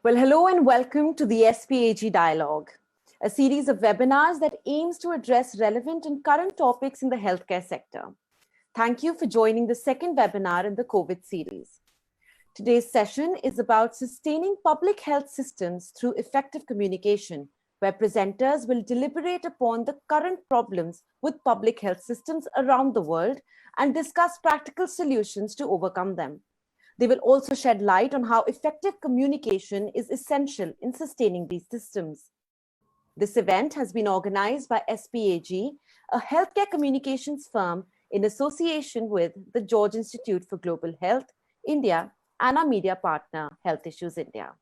Well, hello and welcome to the SPAG Dialogue, a series of webinars that aims to address relevant and current topics in the healthcare sector. Thank you for joining the second webinar in the COVID series. Today's session is about sustaining public health systems through effective communication, where presenters will deliberate upon the current problems with public health systems around the world and discuss practical solutions to overcome them. They will also shed light on how effective communication is essential in sustaining these systems. This event has been organized by SPAG, a healthcare communications firm in association with the George Institute for Global Health, India, and our media partner, Health Issues India.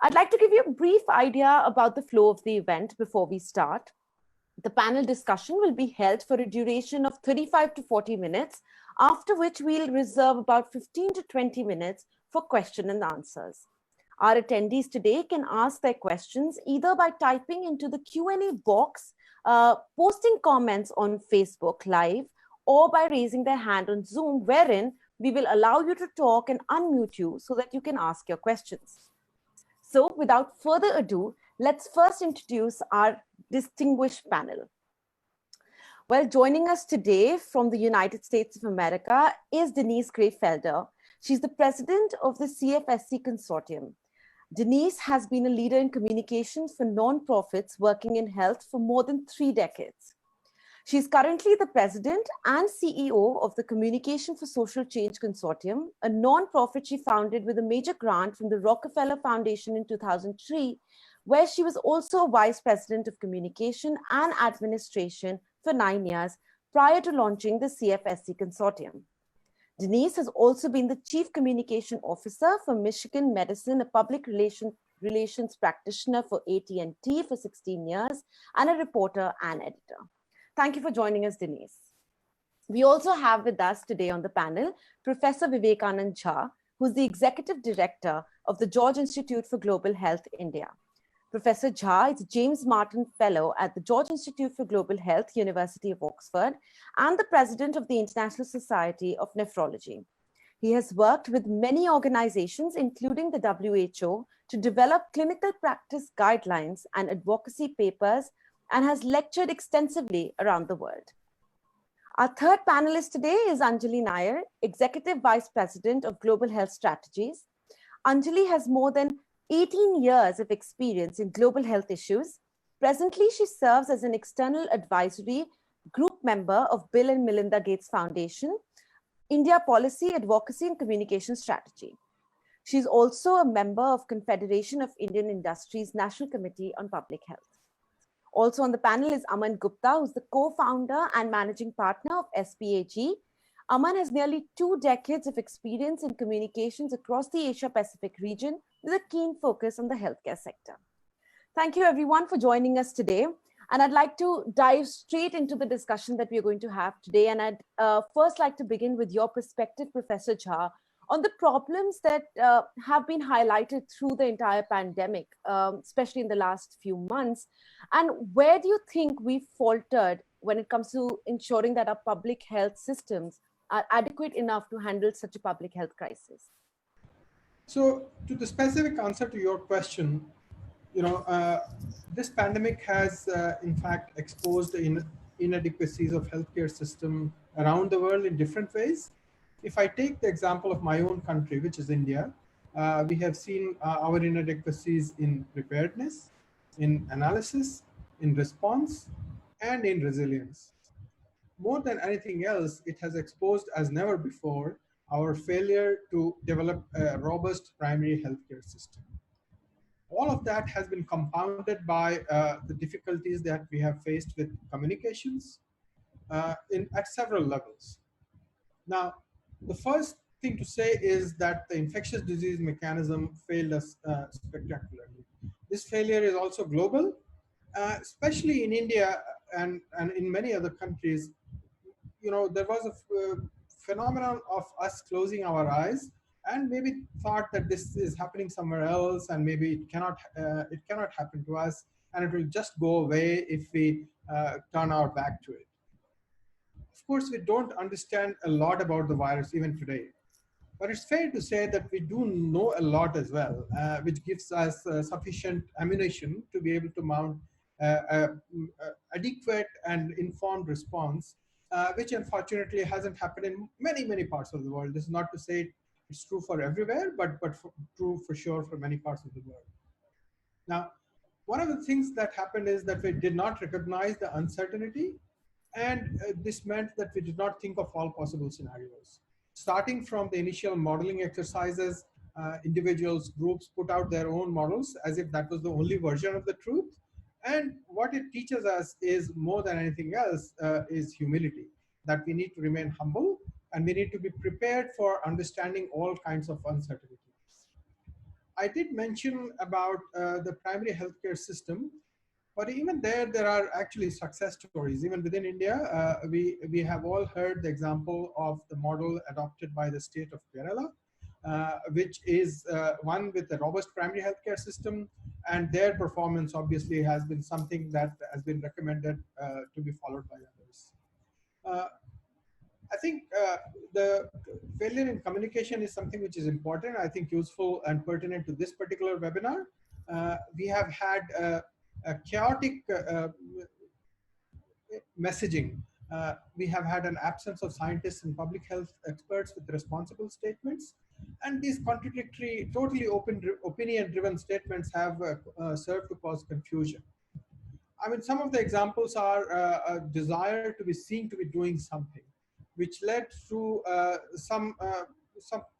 I'd like to give you a brief idea about the flow of the event before we start. The panel discussion will be held for a duration of 35 to 40 minutes, after which we'll reserve about 15 to 20 minutes for question and answers. Our attendees today can ask their questions either by typing into the Q&A box, posting comments on Facebook Live, or by raising their hand on Zoom, wherein we will allow you to talk and unmute you so that you can ask your questions. So without further ado, let's first introduce our distinguished panel. Well, joining us today from the United States of America is Denise Gray-Felder. She's the president of the CFSC Consortium. Denise has been a leader in communications for non-profits working in health for more than 3 decades. She's currently the president and CEO of the Communication for Social Change Consortium, a non-profit she founded with a major grant from the Rockefeller Foundation in 2003, where she was also vice president of communication and administration for 9 years prior to launching the CFSC Consortium. Denise has also been the chief communication officer for Michigan Medicine, a public relations practitioner for AT&T for 16 years, and a reporter and editor. Thank you for joining us, Denise. We also have with us today on the panel, Professor Vivekanand, who's the executive director of the George Institute for Global Health, India. Professor Jha is a James Martin Fellow at the George Institute for Global Health, University of Oxford, and the president of the International Society of Nephrology. He has worked with many organizations, including the WHO, to develop clinical practice guidelines and advocacy papers, and has lectured extensively around the world. Our third panelist today is Anjali Nayyar, Executive Vice President of Global Health Strategies. Anjali has more than 18 years of experience in global health issues. Presently, she serves as an external advisory group member of Bill and Melinda Gates Foundation, India Policy, Advocacy and Communication Strategy. She's also a member of Confederation of Indian Industries National Committee on Public Health. Also on the panel is Aman Gupta, who's the co-founder and managing partner of SPAG. Aman has nearly 2 decades of experience in communications across the Asia-Pacific region with a keen focus on the healthcare sector. Thank you everyone for joining us today. And I'd like to dive straight into the discussion that we're going to have today. And I'd first like to begin with your perspective, Professor Jha, on the problems that have been highlighted through the entire pandemic, especially in the last few months. And where do you think we faltered when it comes to ensuring that our public health systems are adequate enough to handle such a public health crisis? So to the specific answer to your question, this pandemic has in fact exposed the inadequacies of healthcare system around the world in different ways. If I take the example of my own country, which is India, we have seen our inadequacies in preparedness, in analysis, in response, and in resilience. More than anything else, it has exposed as never before our failure to develop a robust primary healthcare system. All of that has been compounded by the difficulties that we have faced with communications at several levels. Now, the first thing to say is that the infectious disease mechanism failed us spectacularly. This failure is also global, especially in India and in many other countries. There was a phenomenon of us closing our eyes and maybe thought that this is happening somewhere else and maybe it cannot happen to us and it will just go away if we turn our back to it. Of course, we don't understand a lot about the virus even today, But it's fair to say that we do know a lot as well, which gives us sufficient ammunition to be able to mount adequate and informed response, which unfortunately hasn't happened in many, many parts of the world. This is not to say it's true for everywhere, but true for sure for many parts of the world. Now, one of the things that happened is that we did not recognize the uncertainty, and this meant that we did not think of all possible scenarios. Starting from the initial modeling exercises, individuals, groups put out their own models as if that was the only version of the truth. And what it teaches us is, more than anything else, is humility, that we need to remain humble and we need to be prepared for understanding all kinds of uncertainties. I did mention about the primary healthcare system, but even there are actually success stories. Even within India, we have all heard the example of the model adopted by the state of Kerala, which is one with a robust primary healthcare system, and their performance obviously has been something that has been recommended to be followed by others. I think the failure in communication is something which is important, I think useful and pertinent to this particular webinar. We have had a chaotic messaging. We have had an absence of scientists and public health experts with responsible statements. And these contradictory, totally opinion-driven statements have served to cause confusion. I mean, some of the examples are a desire to be seen to be doing something, which led to some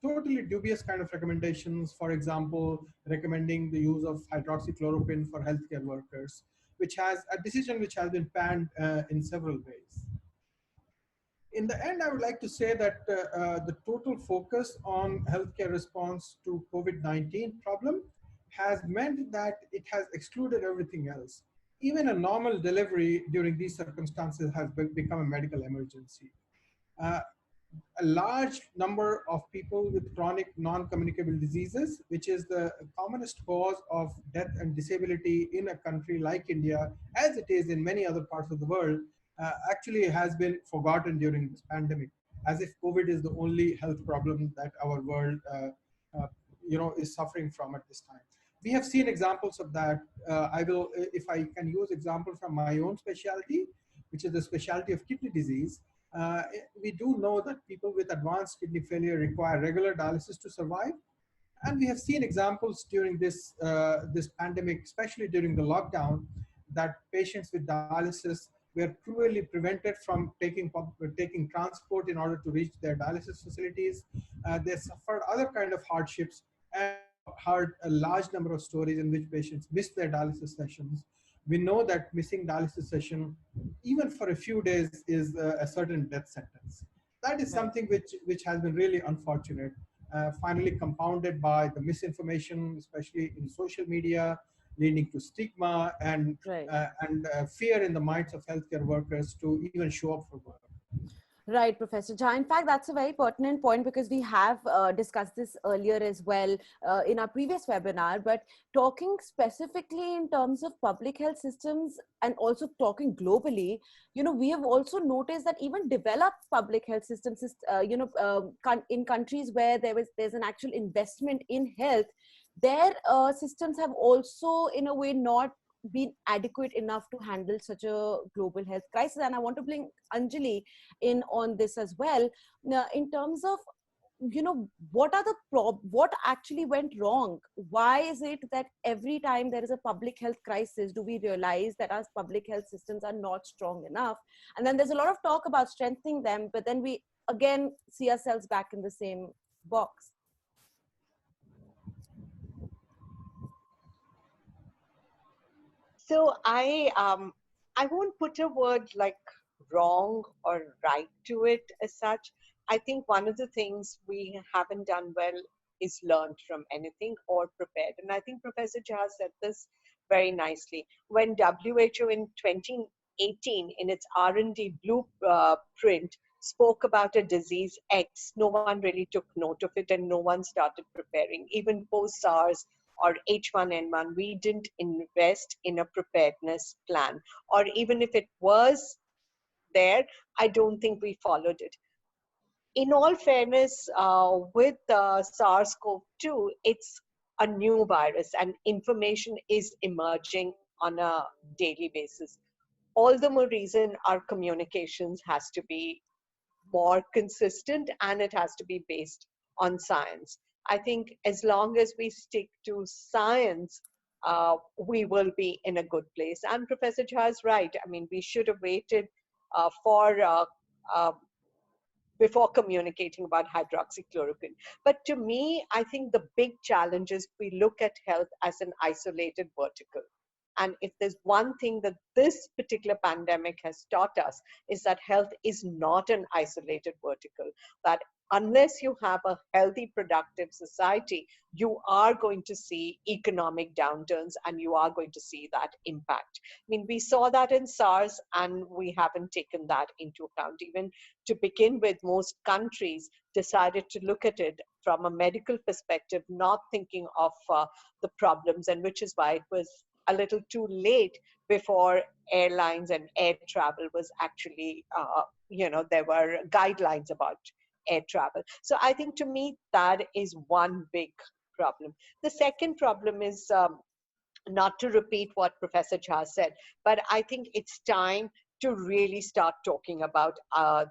totally dubious kind of recommendations. For example, recommending the use of hydroxychloroquine for healthcare workers, which has a decision which has been panned in several ways. In the end, I would like to say that the total focus on healthcare response to COVID-19 problem has meant that it has excluded everything else. Even a normal delivery during these circumstances has become a medical emergency. A large number of people with chronic non-communicable diseases, which is the commonest cause of death and disability in a country like India, as it is in many other parts of the world, actually has been forgotten during this pandemic, as if COVID is the only health problem that our world is suffering from at this time. We have seen examples of that. I will, if I can use example from my own specialty, which is the specialty of kidney disease. We do know that people with advanced kidney failure require regular dialysis to survive. And we have seen examples during this, this pandemic, especially during the lockdown, that patients with dialysis were cruelly prevented from taking transport in order to reach their dialysis facilities. They suffered other kind of hardships, and heard a large number of stories in which patients missed their dialysis sessions. We know that missing dialysis session, even for a few days, is a certain death sentence. That is something which has been really unfortunate, finally compounded by the misinformation, especially in social media, leading to stigma and fear in the minds of healthcare workers to even show up for work. Right, Professor Jha. In fact, that's a very pertinent point, because we have discussed this earlier as well in our previous webinar. But talking specifically in terms of public health systems and also talking globally, we have also noticed that even developed public health systems, in countries where there's an actual investment in health, their systems have also, in a way, not been adequate enough to handle such a global health crisis. And I want to bring Anjali in on this as well. Now, in terms of, what actually went wrong? Why is it that every time there is a public health crisis, do we realize that our public health systems are not strong enough? And then there's a lot of talk about strengthening them, but then we again see ourselves back in the same box. So I won't put a word like wrong or right to it as such. I think one of the things we haven't done well is learned from anything or prepared. And I think Professor Jha said this very nicely. When WHO in 2018 in its R&D blueprint spoke about a disease X, no one really took note of it and no one started preparing. Even post-SARS or H1N1, we didn't invest in a preparedness plan. Or even if it was there, I don't think we followed it. in all fairness, with SARS-CoV-2, it's a new virus and information is emerging on a daily basis. All the more reason our communications has to be more consistent and it has to be based on science. I think as long as we stick to science, we will be in a good place. And Professor Jha is right. I mean, we should have waited for uh, before communicating about hydroxychloroquine. But to me, I think the big challenge is we look at health as an isolated vertical. And if there's one thing that this particular pandemic has taught us, is that health is not an isolated vertical, that unless you have a healthy, productive society, you are going to see economic downturns and you are going to see that impact. I mean, we saw that in SARS and we haven't taken that into account. Even to begin with, most countries decided to look at it from a medical perspective, not thinking of the problems, and which is why it was a little too late before airlines and air travel was actually, there were guidelines about air travel. So I think to me, that is one big problem. The second problem is, not to repeat what Professor Jha said, but I think it's time to really start talking about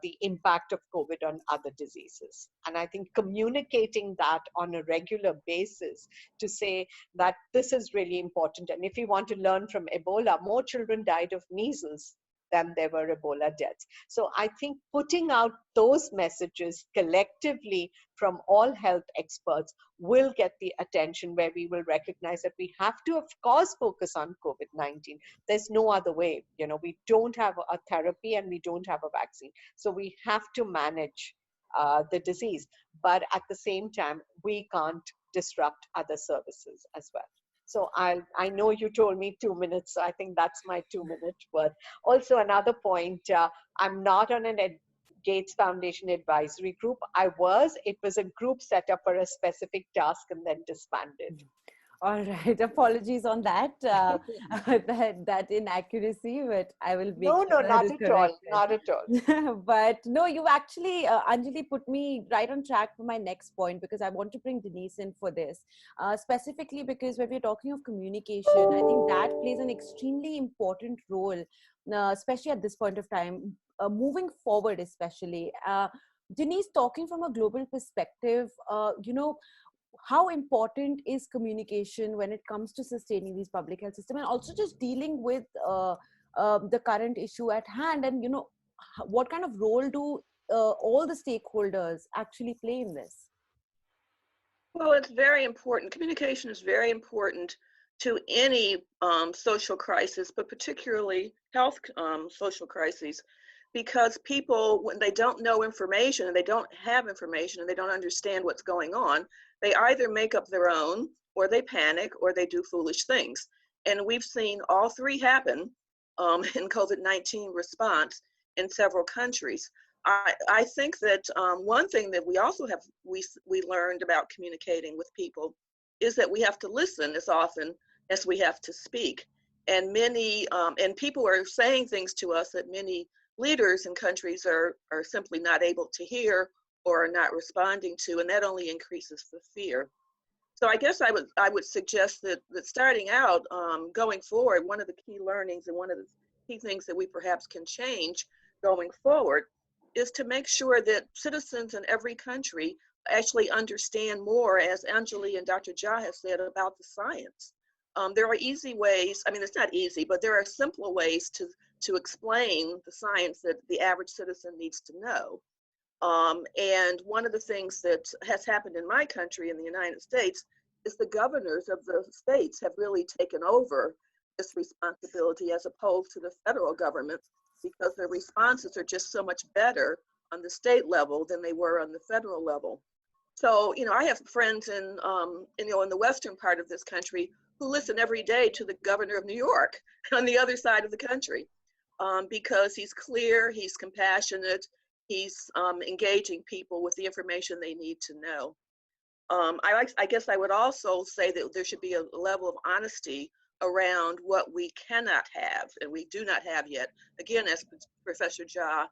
the impact of COVID on other diseases. And I think communicating that on a regular basis to say that this is really important. And if you want to learn from Ebola, more children died of measles than there were Ebola deaths. So I think putting out those messages collectively from all health experts will get the attention where we will recognize that we have to, of course, focus on COVID-19. There's no other way. We don't have a therapy and we don't have a vaccine. So we have to manage the disease. But at the same time, we can't disrupt other services as well. So I know you told me 2 minutes, so I think that's my 2-minute word. Also, another point, I'm not on an Gates Foundation advisory group. It was a group set up for a specific task and then disbanded. All right, apologies on that, that inaccuracy, but I will make No, sure not it is at all, corrected. not at all. But no, you actually, Anjali, put me right on track for my next point, because I want to bring Denise in for this, specifically because when we're talking of communication, I think that plays an extremely important role, especially at this point of time, moving forward, especially. Denise, talking from a global perspective, how important is communication when it comes to sustaining these public health system, and also just dealing with the current issue at hand, and what kind of role do all the stakeholders actually play in this? Well, it's very important. Communication is very important to any social crisis, but particularly health social crises, because people, when they don't know information and they don't have information and they don't understand what's going on, they either make up their own, or they panic, or they do foolish things. And we've seen all three happen in COVID-19 response in several countries. I think that one thing that we also have, we learned about communicating with people is that we have to listen as often as we have to speak. And many, and people are saying things to us that many leaders in countries are simply not able to hear or are not responding to, and that only increases the fear. So I guess I would suggest that starting out, going forward, one of the key learnings and one of the key things that we perhaps can change going forward is to make sure that citizens in every country actually understand more, as Anjali and Dr. Jha have said, about the science. There are easy ways, I mean, it's not easy, but there are simpler ways to explain the science that the average citizen needs to know. And one of the things that has happened in my country, in the United States, is the governors of the states have really taken over this responsibility as opposed to the federal government, because their responses are just so much better on the state level than they were on the federal level. So, I have friends in the western part of this country who listen every day to the governor of New York on the other side of the country, because he's clear, he's compassionate, he's engaging people with the information they need to know. I guess I would also say that there should be a level of honesty around what we cannot have and we do not have yet. Again, as Professor Jha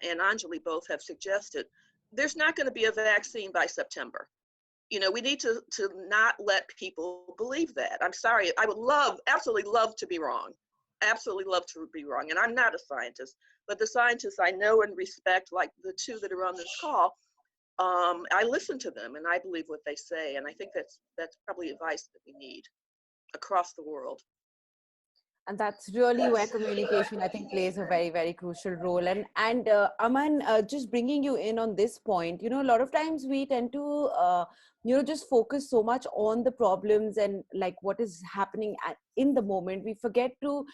and Anjali both have suggested, there's not going to be a vaccine by September. You know, we need to not let people believe that. I'm sorry. I would absolutely love to be wrong. Absolutely love to be wrong. And I'm not a scientist, but the scientists I know and respect, like the two that are on this call, I listen to them and I believe what they say. And I think that's probably advice that we need across the world. And that's really where communication, I think, plays a very, very crucial role. And Aman, just bringing you in on this point, you know, a lot of times we tend to, just focus so much on the problems and like what is happening in the moment. We forget to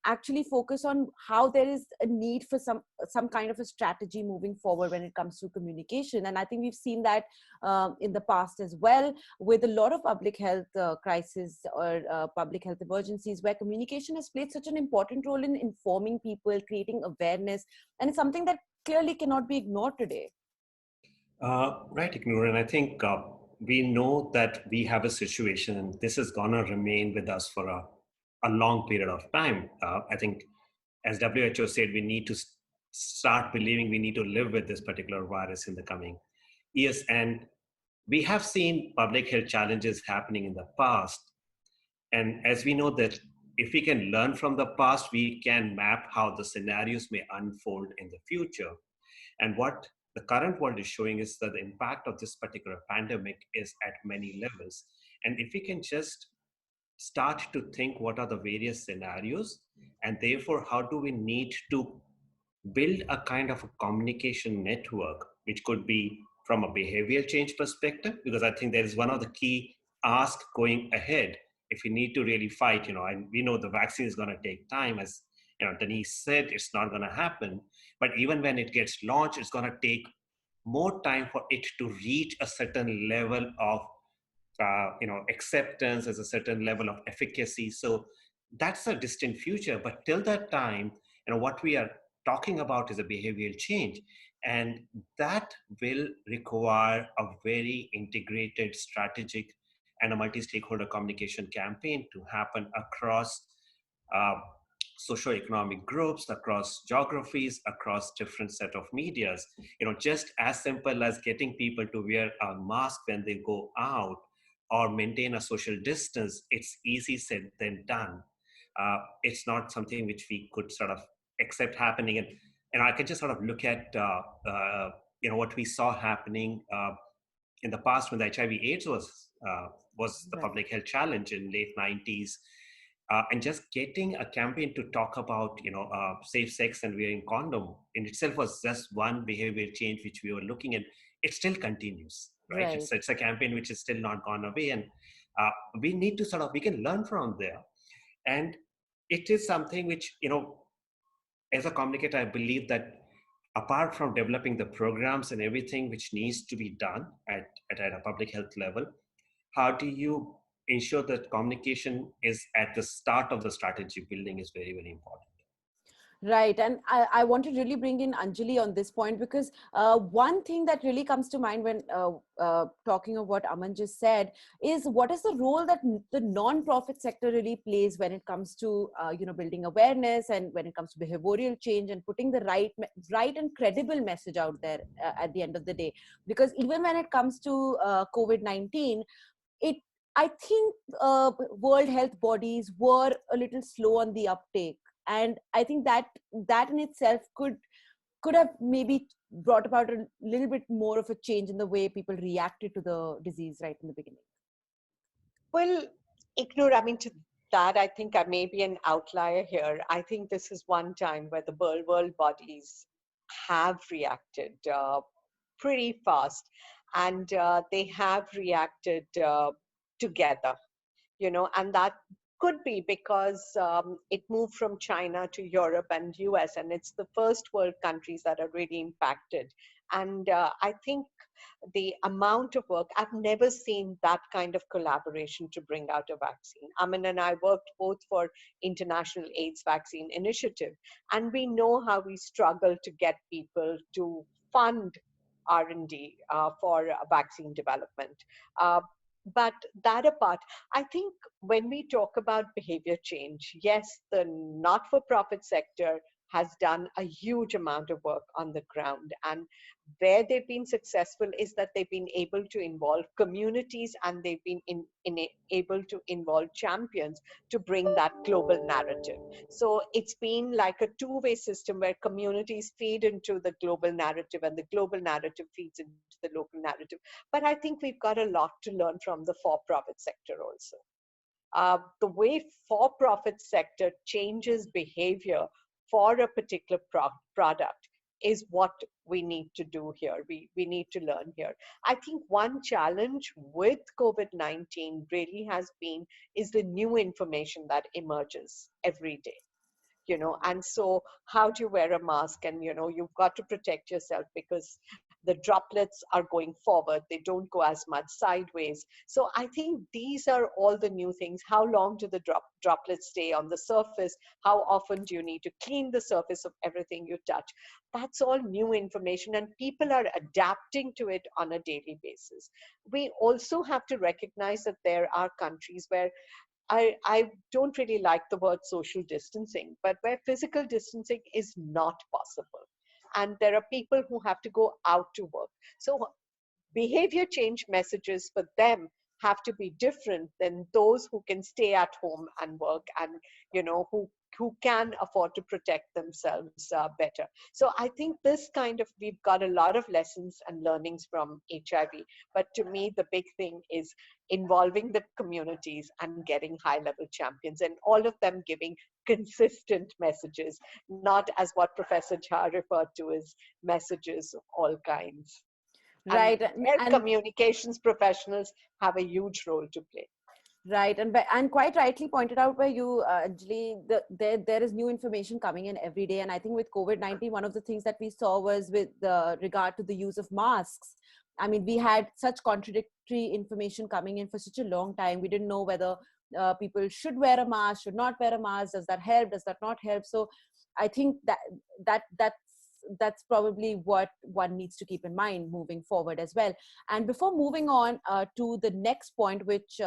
actually focus on how there is a need for some kind of a strategy moving forward when it comes to communication. And I think we've seen that in the past as well, with a lot of public health crises or public health emergencies, where communication has played such an important role in informing people, creating awareness, and it's something that clearly cannot be ignored today. Right, Ignore, and I think we know that we have a situation, and this is going to remain with us for a long period of time. I think, as WHO said, we need to start believing we need to live with this particular virus in the coming years. And we have seen public health challenges happening in the past. And as we know that if we can learn from the past, we can map how the scenarios may unfold in the future. And what the current world is showing is that the impact of this particular pandemic is at many levels. And if we can just start to think what are the various scenarios, and therefore how do we need to build a kind of a communication network, which could be from a behavioral change perspective, because I think that is one of the key asks going ahead. If we need to really fight, and we know the vaccine is going to take time, as Denise said, it's not going to happen. But even when it gets launched, it's going to take more time for it to reach a certain level of acceptance, as a certain level of efficacy. So that's a distant future. But till that time, what we are talking about is a behavioral change. And that will require a very integrated, strategic, and a multi-stakeholder communication campaign to happen across socioeconomic groups, across geographies, across different set of medias. Just as simple as getting people to wear a mask when they go out or maintain a social distance, it's easy said than done. It's not something which we could sort of accept happening. And I can just sort of look at what we saw happening in the past when the HIV/AIDS was the public health challenge in late 90s. And just getting a campaign to talk about, safe sex and wearing condom in itself was just one behavioral change which we were looking at. It still continues, right? It's a campaign which is still not gone away. And we need to we can learn from there. And it is something which, as a communicator, I believe that apart from developing the programs and everything which needs to be done at a public health level, how do you ensure that communication is at the start of the strategy building is very, very important. Right. And I want to really bring in Anjali on this point, because one thing that really comes to mind when talking of what Aman just said is what is the role that the non-profit sector really plays when it comes to, building awareness and when it comes to behavioral change and putting the right and credible message out there at the end of the day. Because even when it comes to COVID-19, I think world health bodies were a little slow on the uptake. And I think that in itself could have maybe brought about a little bit more of a change in the way people reacted to the disease right in the beginning. Well, to that, I think I may be an outlier here. I think this is one time where the world bodies have reacted pretty fast, and they have reacted together, and that could be because it moved from China to Europe and US, and it's the first world countries that are really impacted. And I think the amount of work, I've never seen that kind of collaboration to bring out a vaccine. Aman and I worked both for International AIDS Vaccine Initiative, and we know how we struggle to get people to fund R&D for vaccine development. But that apart, I think when we talk about behavior change, yes, the not-for-profit sector has done a huge amount of work on the ground. And where they've been successful is that they've been able to involve communities, and they've been able to involve champions to bring that global narrative. So it's been like a two-way system where communities feed into the global narrative and the global narrative feeds into the local narrative. But I think we've got a lot to learn from the for-profit sector also. The way for-profit sector changes behavior for a particular product is what we need to do here. We need to learn here. I think one challenge with COVID-19 really has been is the new information that emerges every day. And so how do you wear a mask? And you've got to protect yourself because the droplets are going forward, they don't go as much sideways. So I think these are all the new things. How long do the droplets stay on the surface? How often do you need to clean the surface of everything you touch? That's all new information, and people are adapting to it on a daily basis. We also have to recognize that there are countries where I don't really like the word social distancing, but where physical distancing is not possible. And there are people who have to go out to work. So behavior change messages for them have to be different than those who can stay at home and work, and who can afford to protect themselves better. So I think this we've got a lot of lessons and learnings from HIV, but to me the big thing is involving the communities and getting high level champions, and all of them giving consistent messages, not as what Professor Jha referred to as messages of all kinds. Right. And communications professionals have a huge role to play. Right, and quite rightly pointed out by you, Anjali, there is new information coming in every day, and I think with COVID-19, one of the things that we saw was with regard to the use of masks. I mean, we had such contradictory information coming in for such a long time. We didn't know whether people should wear a mask, should not wear a mask. Does that help? Does that not help? So, I think that's probably what one needs to keep in mind moving forward as well. And before moving on to the next point, which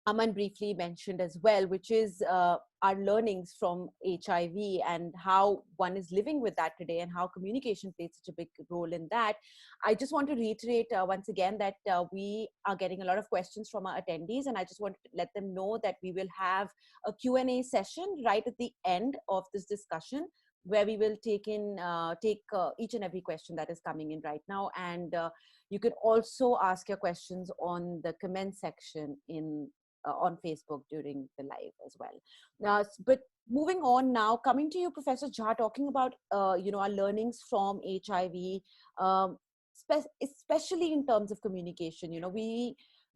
Aman briefly mentioned as well, which is our learnings from HIV and how one is living with that today and how communication plays such a big role in that. I just want to reiterate once again that we are getting a lot of questions from our attendees, and I just want to let them know that we will have a Q&A session right at the end of this discussion, where we will take each and every question that is coming in right now. And you can also ask your questions on the comment section on Facebook during the live as well. But moving on now, coming to you, Professor Jha, talking about our learnings from HIV, especially in terms of communication.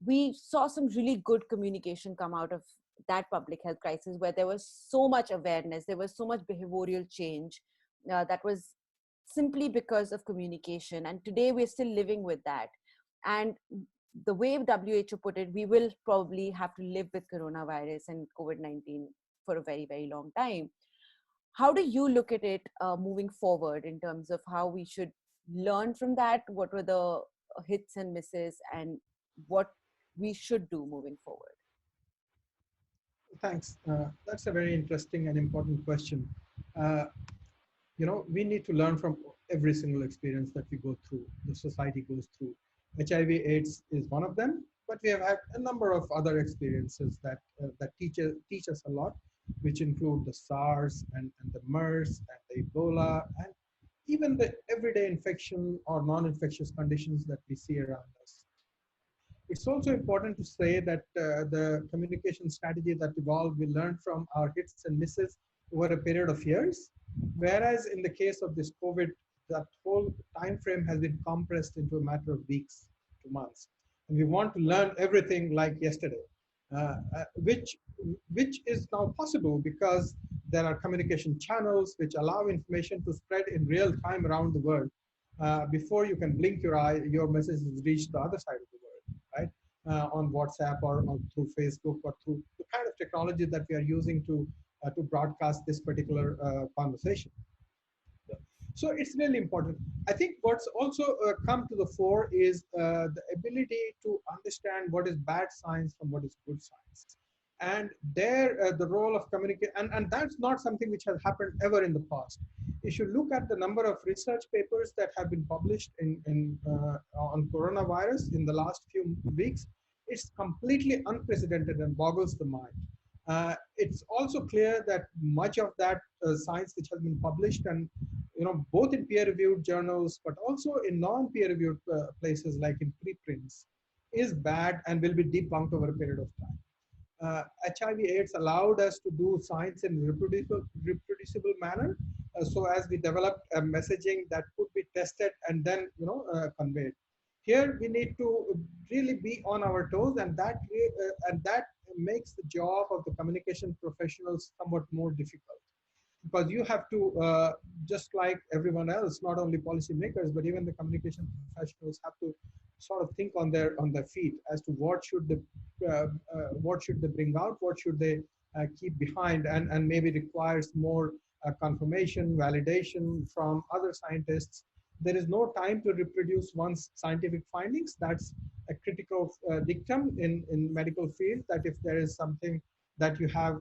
We saw some really good communication come out of that public health crisis, where there was so much awareness, there was so much behavioral change that was simply because of communication. And today we're still living with that. And the way WHO put it, we will probably have to live with coronavirus and COVID-19 for a very, very long time. How do you look at it moving forward in terms of how we should learn from that? What were the hits and misses, and what we should do moving forward? Thanks. That's a very interesting and important question. We need to learn from every single experience that we go through, the society goes through. HIV/AIDS is one of them, but we have had a number of other experiences that teach us a lot, which include the SARS and the MERS and the Ebola, and even the everyday infection or non-infectious conditions that we see around us. It's also important to say that the communication strategy that evolved, we learned from our hits and misses over a period of years, whereas in the case of this COVID, that whole time frame has been compressed into a matter of weeks to months. And we want to learn everything like yesterday, which is now possible because there are communication channels which allow information to spread in real time around the world. Before you can blink your eye, your message has reached the other side of the world, right? On WhatsApp or through Facebook or through the kind of technology that we are using to broadcast this particular conversation. So it's really important. I think what's also come to the fore is the ability to understand what is bad science from what is good science. And there, the role of communication, and that's not something which has happened ever in the past. If you look at the number of research papers that have been published on coronavirus in the last few weeks, it's completely unprecedented and boggles the mind. It's also clear that much of that science which has been published, and both in peer-reviewed journals, but also in non-peer-reviewed places like in preprints, is bad and will be debunked over a period of time. HIV/AIDS allowed us to do science in reproducible manner, so as we developed a messaging that could be tested and then conveyed. Here we need to really be on our toes, and that makes the job of the communication professionals somewhat more difficult, because you have to, just like everyone else, not only policymakers but even the communication professionals, have to sort of think on their feet as to what should they bring out, what should they keep behind, and maybe requires more confirmation, validation from other scientists. There is no time to reproduce one's scientific findings. That's a critical dictum in medical field, that if there is something that you have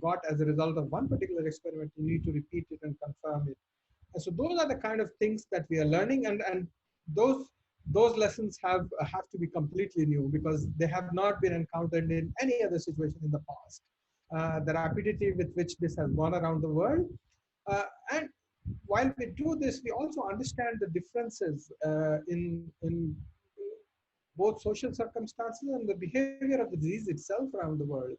got as a result of one particular experiment, you need to repeat it and confirm it. And so those are the kind of things that we are learning, and those lessons have to be completely new, because they have not been encountered in any other situation in the past. The rapidity with which this has gone around the world, and while we do this, we also understand the differences in both social circumstances and the behavior of the disease itself around the world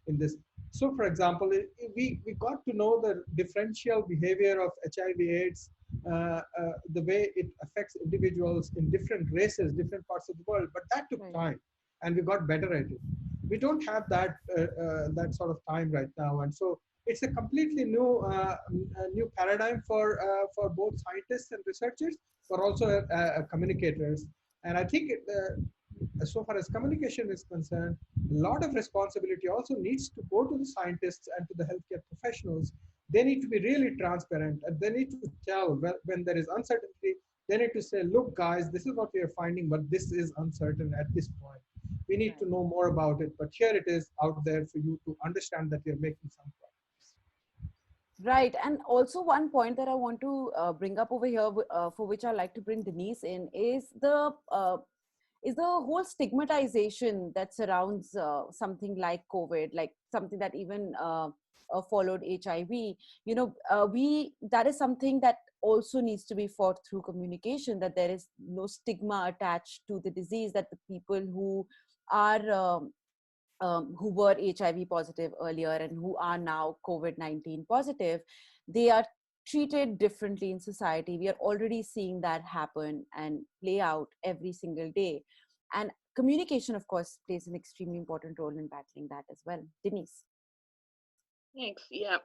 in this. So, for example, we got to know the differential behavior of HIV/AIDS, the way it affects individuals in different races, different parts of the world. But that took time, and we got better at it. We don't have that that sort of time right now, and so it's a completely new paradigm for both scientists and researchers, but also communicators. And I think so far as communication is concerned, a lot of responsibility also needs to go to the scientists and to the healthcare professionals. They need to be really transparent, and they need to tell when there is uncertainty. They need to say, look, guys, this is what we are finding, but this is uncertain at this point. We need to know more about it, but here it is out there for you to understand that you're making some progress. Right. And also one point that I want to bring up over here, for which I like to bring Denise in, is the whole stigmatization that surrounds something like COVID, like something that even followed HIV. That is something that also needs to be fought through communication, that there is no stigma attached to the disease, that the people who are who were HIV positive earlier and who are now COVID-19 positive, they are treated differently in society. We are already seeing that happen and play out every single day. And communication, of course, plays an extremely important role in battling that as well. Denise. Thanks. Yeah,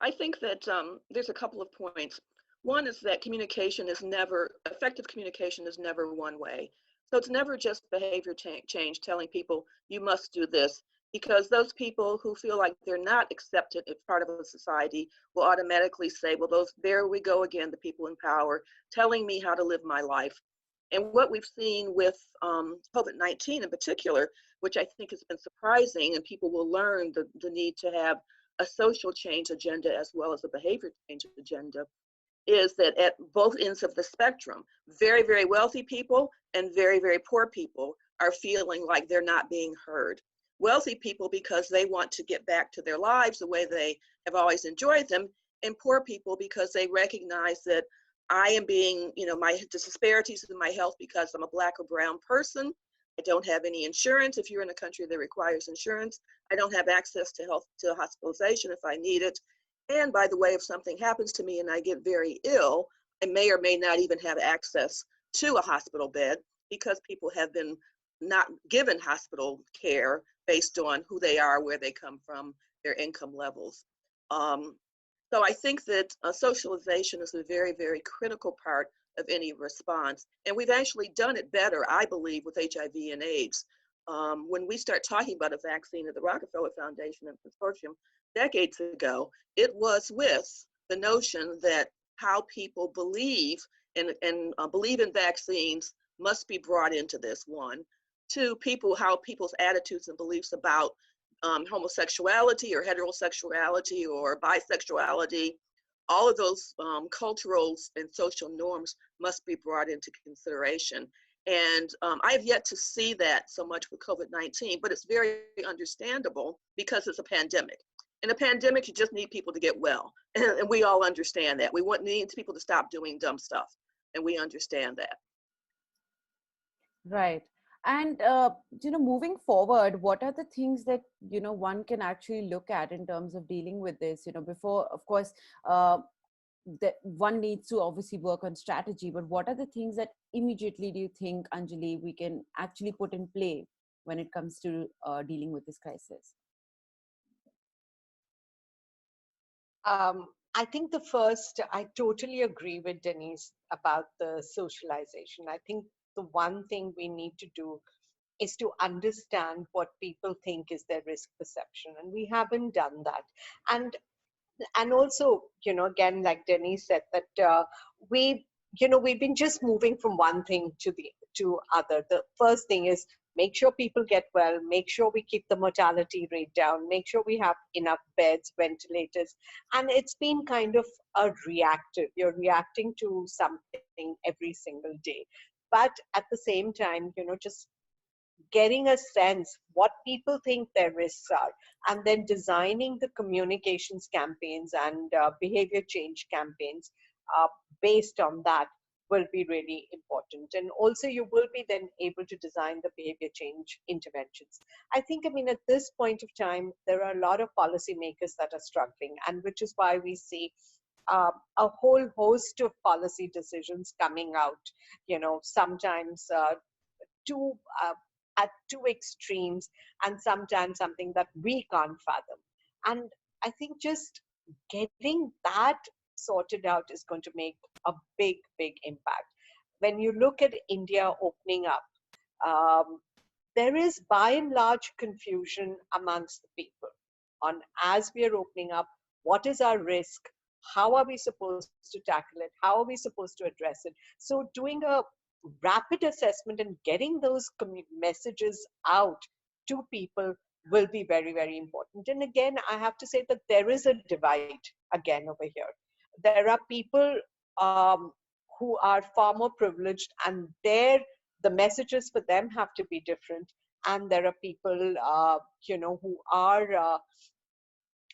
I think that there's a couple of points. One is that effective communication is never one way. So it's never just behavior change, telling people you must do this, because those people who feel like they're not accepted as part of a society will automatically say, well, there we go again, the people in power telling me how to live my life. And what we've seen with COVID-19 in particular, which I think has been surprising, and people will learn the need to have a social change agenda as well as a behavior change agenda, is that at both ends of the spectrum, very, very wealthy people and very, very poor people are feeling like they're not being heard. Wealthy people because they want to get back to their lives the way they have always enjoyed them, and poor people because they recognize that I am being, the disparities in my health because I'm a Black or brown person. I don't have any insurance. If you're in a country that requires insurance, I don't have access to hospitalization if I need it. And by the way, if something happens to me and I get very ill, I may or may not even have access to a hospital bed, because people have been not given hospital care based on who they are, where they come from, their income levels. So I think that socialization is a very, very critical part of any response. And we've actually done it better, I believe, with HIV and AIDS. When we start talking about a vaccine at the Rockefeller Foundation and Consortium decades ago, it was with the notion that how people believe and believe in vaccines must be brought into this. One, two, how people's attitudes and beliefs about homosexuality or heterosexuality or bisexuality, all of those cultural and social norms must be brought into consideration. And I have yet to see that so much with COVID-19, but it's very understandable because it's a pandemic. In a pandemic, you just need people to get well. And we all understand that. We need people to stop doing dumb stuff. And we understand that. Right. And, moving forward, what are the things that, one can actually look at in terms of dealing with this, before, of course, that one needs to obviously work on strategy, but what are the things that immediately do you think, Anjali, we can actually put in play when it comes to dealing with this crisis? I think the first, I totally agree with Denise about the socialization. I think the one thing we need to do is to understand what people think is their risk perception, and we haven't done that. And also, again, like Denise said, that we've been just moving from one thing to other. The first thing is make sure people get well, make sure we keep the mortality rate down, make sure we have enough beds, ventilators. And it's been kind of a reactive. You're reacting to something every single day. But at the same time, just getting a sense what people think their risks are, and then designing the communications campaigns and behavior change campaigns based on that will be really important. And also you will be then able to design the behavior change interventions. I think, at this point of time, there are a lot of policymakers that are struggling, and which is why we see a whole host of policy decisions coming out, sometimes too at two extremes, and sometimes something that we can't fathom. And I think just getting that sorted out is going to make a big, big impact. When you look at India opening up, there is by and large confusion amongst the people on, as we are opening up, what is our risk? How are we supposed to tackle it? How are we supposed to address it? So doing a rapid assessment and getting those messages out to people will be very, very important. And again, I have to say that there is a divide again over here. There are people who are far more privileged, and the messages for them have to be different. And there are people, who are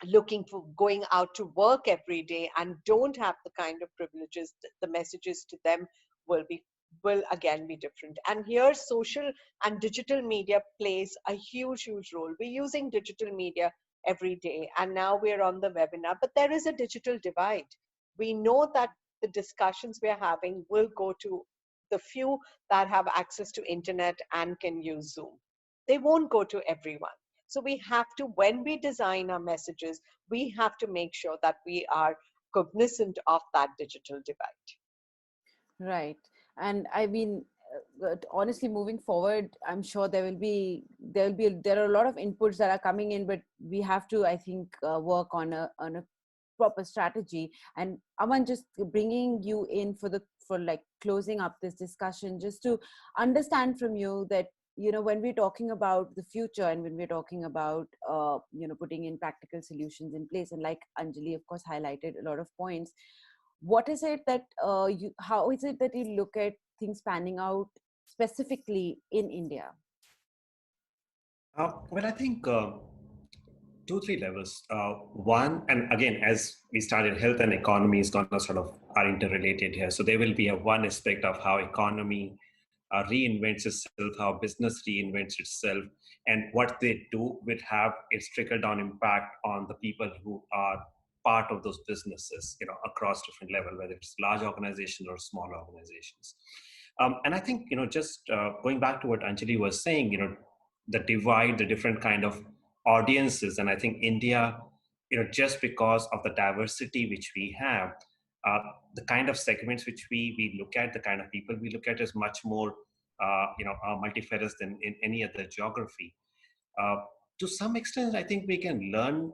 looking for going out to work every day and don't have the kind of privileges. The messages to them will again be different. And here social and digital media plays a huge role. We're using digital media every day, and now we're on the webinar, but there is a digital divide. We know that the discussions we're having will go to the few that have access to internet and can use Zoom. They won't go to everyone. So we have to, when we design our messages, we have to make sure that we are cognizant of that digital divide. Right. And honestly, moving forward, I'm sure there are a lot of inputs that are coming in, but we have to, I think, work on a proper strategy. And Aman, just bringing you in for closing up this discussion, just to understand from you that, when we're talking about the future and when we're talking about, putting in practical solutions in place, and like Anjali, of course, highlighted a lot of points, what is it that how is it that you look at things panning out specifically in India? Well, I think 2-3 levels. One, and again, as we started, health and economy is going to sort of are interrelated here. So there will be one aspect of how economy reinvents itself, how business reinvents itself, and what they do will have its trickle-down impact on the people who are part of those businesses, across different levels, whether it's large organizations or small organizations. And I think, just going back to what Anjali was saying, the divide, the different kind of audiences, and I think India, just because of the diversity which we have, the kind of segments which we look at, the kind of people we look at is much more, multifarious than in any other geography. To some extent, I think we can learn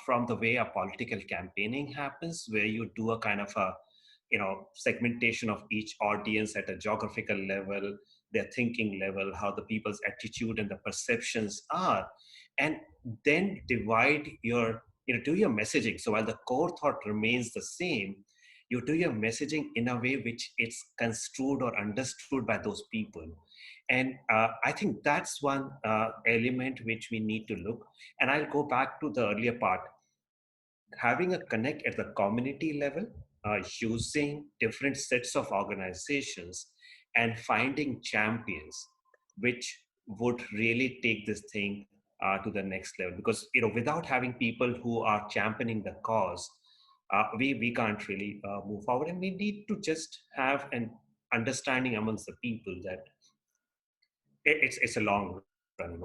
from the way a political campaigning happens, where you do a kind of a, segmentation of each audience at a geographical level, their thinking level, how the people's attitude and the perceptions are. And then divide your, do your messaging. So while the core thought remains the same, you do your messaging in a way which it's construed or understood by those people. And I think that's one element which we need to look. And I'll go back to the earlier part, having a connect at the community level, using different sets of organizations and finding champions, which would really take this thing to the next level. Because without having people who are championing the cause, we can't really move forward. And we need to just have an understanding amongst the people that it's a long run.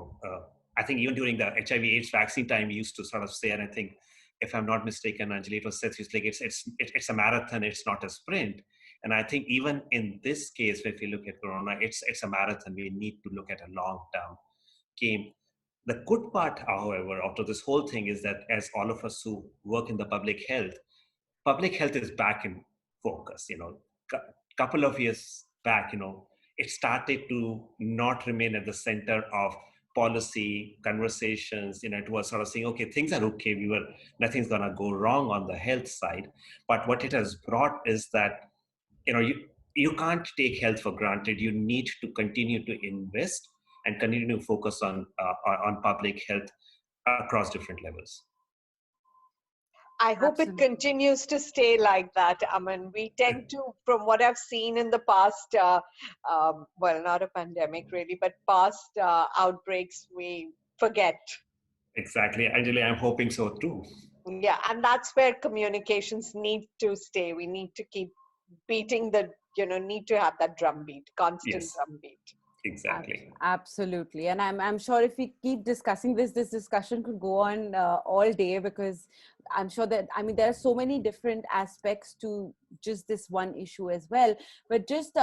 I think even during the HIV/AIDS vaccine time, we used to sort of say, and I think, if I'm not mistaken, Anjali, it was said, it's like it's a marathon, it's not a sprint. And I think even in this case, if you look at Corona, it's a marathon. We need to look at a long-term game. The good part, however, after this whole thing is that as all of us who work in the public health is back in focus. Couple of years back, it started to not remain at the center of policy conversations. It was sort of saying, okay, things are okay. Nothing's gonna go wrong on the health side. But what it has brought is that, you can't take health for granted. You need to continue to invest and continue to focus on public health across different levels. I hope Absolutely. it continues to stay like that, Aman. We tend to, from what I've seen in the past, well, not a pandemic really, but past outbreaks, we forget. Exactly, Anjali, I'm hoping so too. Yeah, and that's where communications need to stay. We need to keep beating need to have that drumbeat, constant Yes. drumbeat. Exactly. Absolutely. And I'm sure if we keep discussing this discussion could go on all day, because I'm sure that, there are so many different aspects to just this one issue as well. But just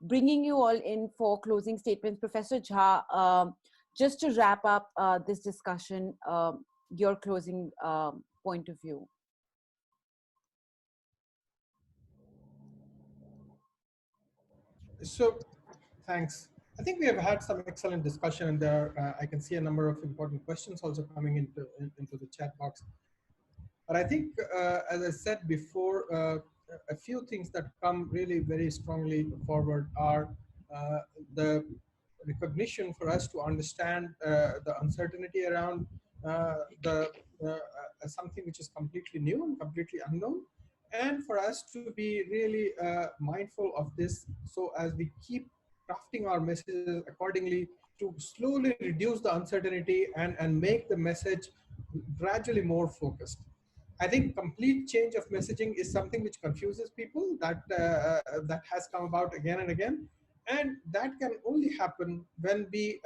bringing you all in for closing statements, Professor Jha, just to wrap up this discussion, your closing point of view. So, thanks. I think we have had some excellent discussion, and there I can see a number of important questions also coming into the chat box. But I think, as I said before, a few things that come really very strongly forward are the recognition for us to understand the uncertainty around something which is completely new and completely unknown, and for us to be really mindful of this, so as we keep crafting our messages accordingly to slowly reduce the uncertainty and make the message gradually more focused. I think complete change of messaging is something which confuses people, that has come about again and again. And that can only happen when we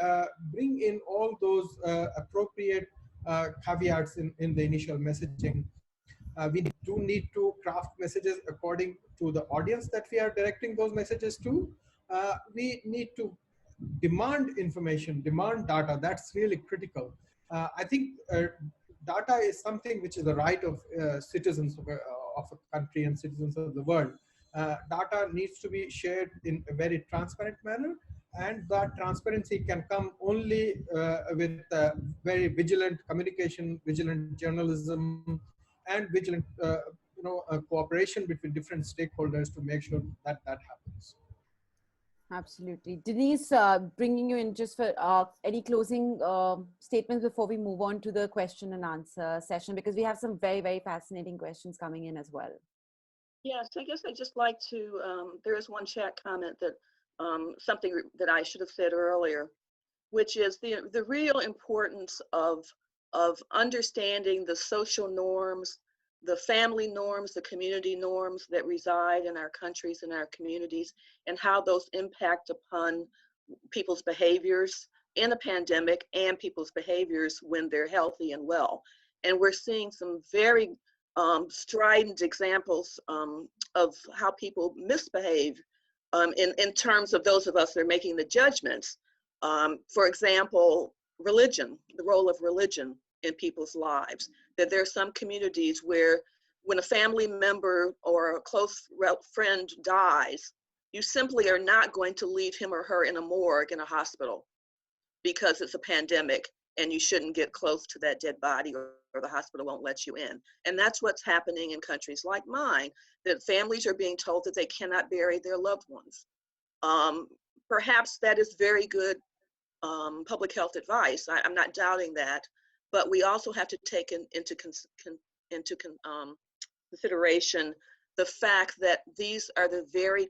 bring in all those appropriate caveats in the initial messaging. We do need to craft messages according to the audience that we are directing those messages to. We need to demand information, demand data. That's really critical. I think data is something which is a right of citizens of a country and citizens of the world. Data needs to be shared in a very transparent manner, and that transparency can come only with very vigilant communication, vigilant journalism, and vigilant cooperation between different stakeholders to make sure that that happens. Absolutely. Denise, bringing you in just for any closing statements before we move on to the question and answer session, because we have some very, very fascinating questions coming in as well. Yes, I guess I'd just like to, there is one chat comment that something that I should have said earlier, which is the real importance of understanding the social norms, the family norms, the community norms that reside in our countries and our communities, and how those impact upon people's behaviors in a pandemic and people's behaviors when they're healthy and well. And we're seeing some very strident examples of how people misbehave in terms of those of us that are making the judgments. For example, religion, the role of religion in people's lives. That there are some communities where when a family member or a close friend dies, you simply are not going to leave him or her in a morgue in a hospital because it's a pandemic and you shouldn't get close to that dead body, or the hospital won't let you in. And that's what's happening in countries like mine, that families are being told that they cannot bury their loved ones. Perhaps that is very good public health advice. I'm not doubting that, but we also have to take into consideration the fact that these are the very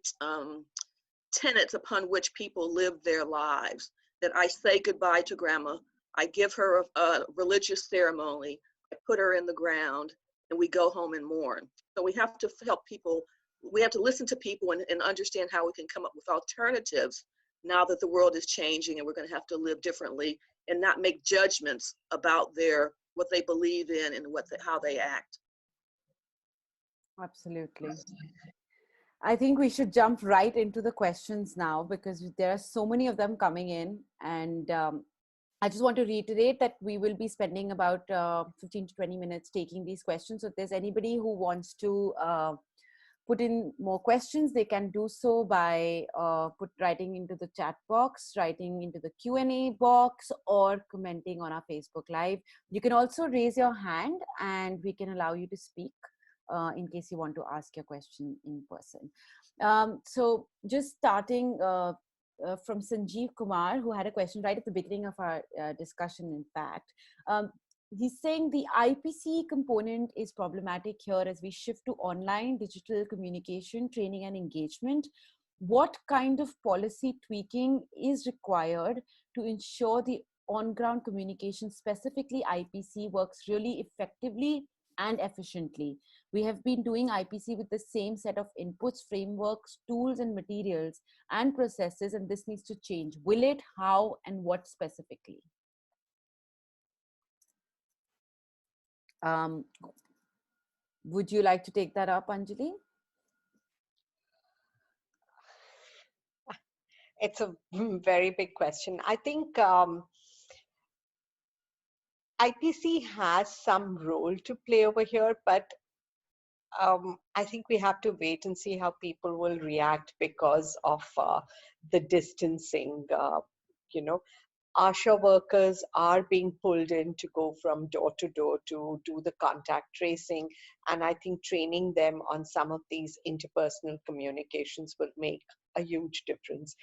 tenets upon which people live their lives. That I say goodbye to grandma, I give her a religious ceremony, I put her in the ground, and we go home and mourn. So we have to help people, we have to listen to people and understand how we can come up with alternatives now that the world is changing and we're going to have to live differently, and not make judgments about what they believe in and how they act. Absolutely. I think we should jump right into the questions now, because there are so many of them coming in, and I just want to reiterate that we will be spending about 15 to 20 minutes taking these questions. So if there's anybody who wants to put in more questions, they can do so by writing into the chat box, writing into the Q&A box, or commenting on our Facebook Live. You can also raise your hand and we can allow you to speak in case you want to ask your question in person. So just starting from Sanjeev Kumar, who had a question right at the beginning of our discussion, in fact. He's saying the IPC component is problematic here as we shift to online digital communication, training and engagement. What kind of policy tweaking is required to ensure the on-ground communication, specifically IPC, works really effectively and efficiently? We have been doing IPC with the same set of inputs, frameworks, tools and materials and processes, and this needs to change. Will it? How? And what specifically? Would you like to take that up, Anjali? It's a very big question. I think IPC has some role to play over here, but I think we have to wait and see how people will react because of the distancing. ASHA workers are being pulled in to go from door to door to do the contact tracing. And I think training them on some of these interpersonal communications will make a huge difference.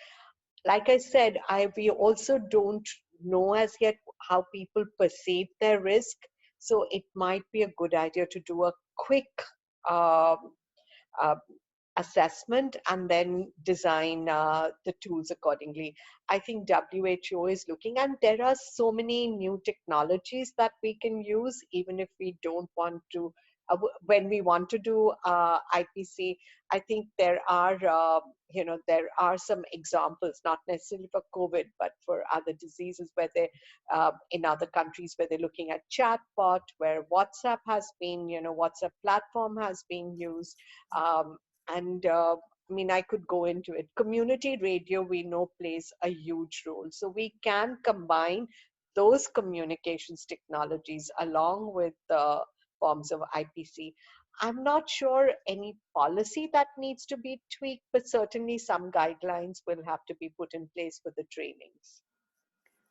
Like I said, we also don't know as yet how people perceive their risk. So it might be a good idea to do a quick assessment and then design the tools accordingly. I think WHO is looking, and there are so many new technologies that we can use, even if we don't want to, when we want to do IPC. I think there are, there are some examples, not necessarily for COVID, but for other diseases where they, in other countries where they're looking at chatbot, where WhatsApp has been, WhatsApp platform has been used. I mean, I could go into it. Community radio, we know, plays a huge role. So we can combine those communications technologies along with the forms of IPC. I'm not sure any policy that needs to be tweaked, but certainly some guidelines will have to be put in place for the trainings.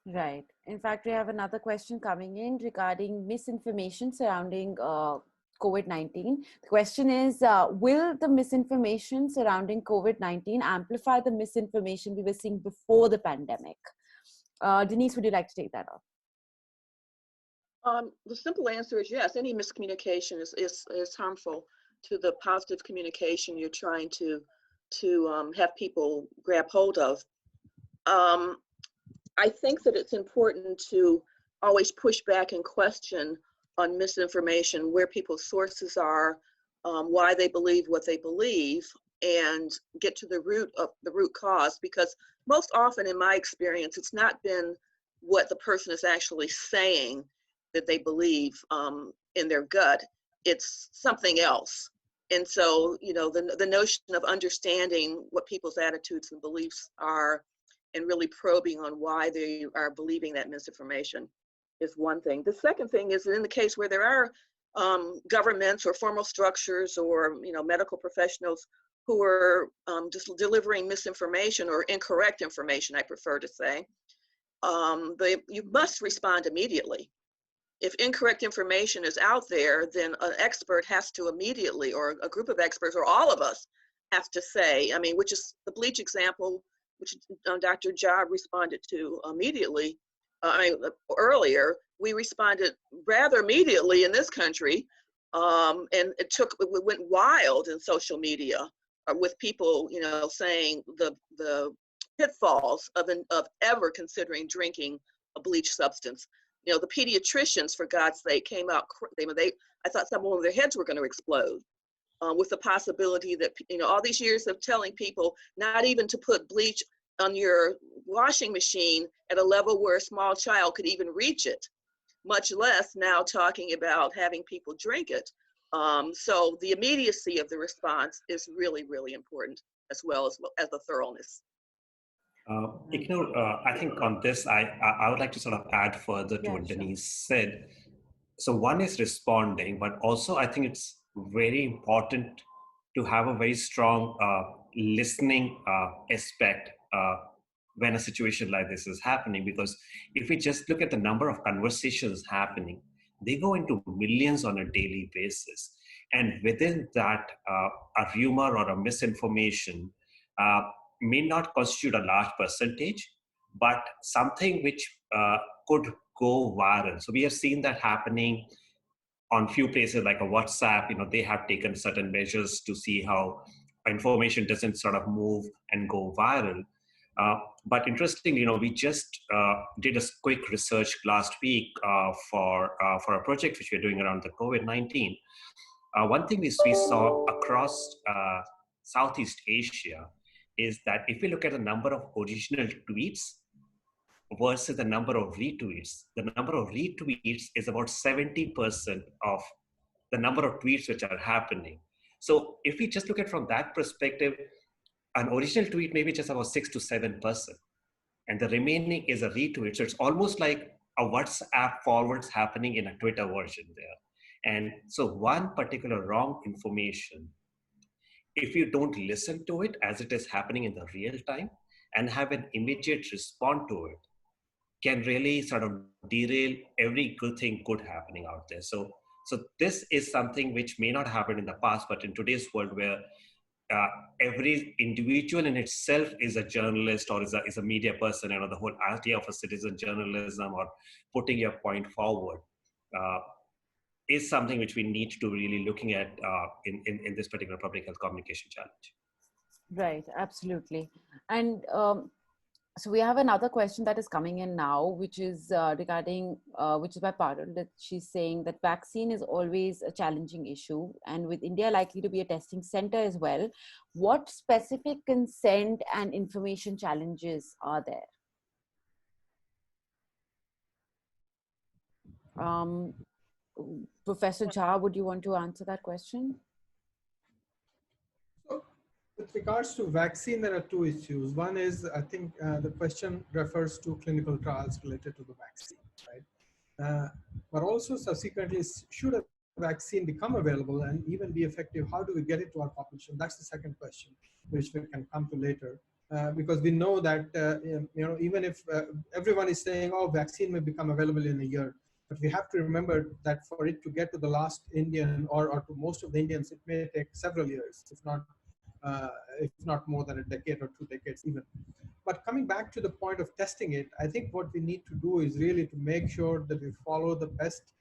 Right. In fact, we have another question coming in regarding misinformation surrounding COVID-19. The question is, will the misinformation surrounding COVID-19 amplify the misinformation we were seeing before the pandemic? Denise, would you like to take that off? The simple answer is yes. Any miscommunication is harmful to the positive communication you're trying to have people grab hold of. I think that it's important to always push back and question on misinformation, where people's sources are, why they believe what they believe, and get to the root cause, because most often in my experience, it's not been what the person is actually saying that they believe in their gut, it's something else. And so, the notion of understanding what people's attitudes and beliefs are and really probing on why they are believing that misinformation is one thing. The second thing is that in the case where there are governments or formal structures or medical professionals who are just delivering misinformation or incorrect information, I prefer to say, you must respond immediately. If incorrect information is out there, then an expert has to immediately, or a group of experts, or all of us have to say, I mean, which is the bleach example, which Dr. Jha responded to immediately. Earlier, we responded rather immediately in this country, and it went wild in social media with people, you know, saying the pitfalls of ever considering drinking a bleach substance. You know, the pediatricians, for God's sake, came out. I thought some of their heads were going to explode, with the possibility that, you know, all these years of telling people not even to put bleach on your washing machine at a level where a small child could even reach it, much less now talking about having people drink it. So the immediacy of the response is really, really important, as well as the thoroughness. I think on this, I would like to sort of add further to what Denise said. So one is responding, but also I think it's very important to have a very strong listening aspect when a situation like this is happening, because if we just look at the number of conversations happening, they go into millions on a daily basis. And within that, a rumor or a misinformation may not constitute a large percentage, but something which could go viral. So we have seen that happening on few places like a WhatsApp. You know, they have taken certain measures to see how information doesn't sort of move and go viral. But interestingly, you know, we just did a quick research last week for a project which we're doing around the COVID-19. One thing we saw across Southeast Asia is that if we look at the number of original tweets versus the number of retweets, the number of retweets is about 70% of the number of tweets which are happening. So if we just look at from that perspective, an original tweet may be just about 6 to 7%, and the remaining is a retweet. So it's almost like a WhatsApp forwards happening in a Twitter version there. And so one particular wrong information, if you don't listen to it as it is happening in the real time and have an immediate response to it, can really sort of derail every good thing good happening out there. So this is something which may not happen in the past, but in today's world where every individual in itself is a journalist or is a media person, and the whole idea of a citizen journalism or putting your point forward is something which we need to really looking at in this particular public health communication challenge. Right, absolutely. And so we have another question that is coming in now, which is regarding, which is by Parul, that she's saying that vaccine is always a challenging issue, and with India likely to be a testing center as well, what specific consent and information challenges are there? Professor Jha, would you want to answer that question? So, with regards to vaccine, there are two issues. One is, I think the question refers to clinical trials related to the vaccine, right? But also subsequently, should a vaccine become available and even be effective, how do we get it to our population? That's the second question, which we can come to later. Because we know that, you know, even if everyone is saying, oh, vaccine may become available in a year, but we have to remember that for it to get to the last Indian or to most of the Indians, it may take several years, if not more than a decade or 2 decades even. But coming back to the point of testing it, I think what we need to do is really to make sure that we follow the best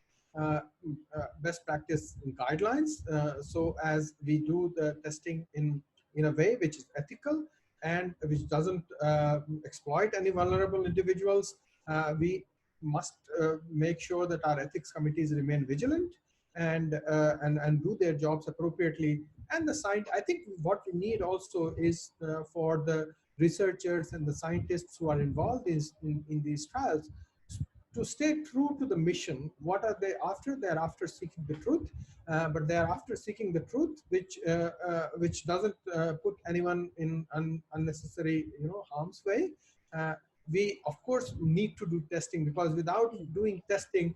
practice guidelines, so as we do the testing in a way which is ethical and which doesn't exploit any vulnerable individuals. We must make sure that our ethics committees remain vigilant and do their jobs appropriately. And I think what we need also is for the researchers and the scientists who are involved in these trials to stay true to the mission. What are they after? They're after seeking the truth, but they're after seeking the truth which doesn't put anyone in unnecessary harm's way. We of course need to do testing, because without doing testing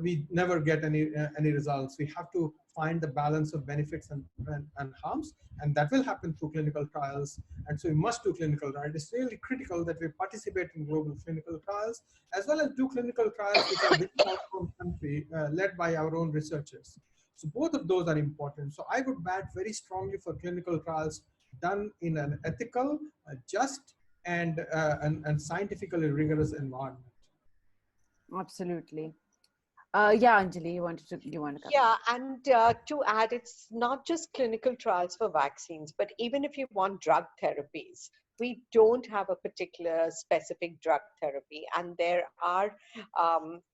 we never get any results. We have to find the balance of benefits and harms, and that will happen through clinical trials. And so we must do clinical trials. It's really critical that we participate in global clinical trials, as well as do clinical trials which are within our own country, led by our own researchers. So both of those are important. So I would bat very strongly for clinical trials done in an ethical, just, and scientifically rigorous environment. Absolutely. Yeah, Anjali, you want to come? Yeah, and to add, it's not just clinical trials for vaccines, but even if you want drug therapies, we don't have a particular specific drug therapy, and there are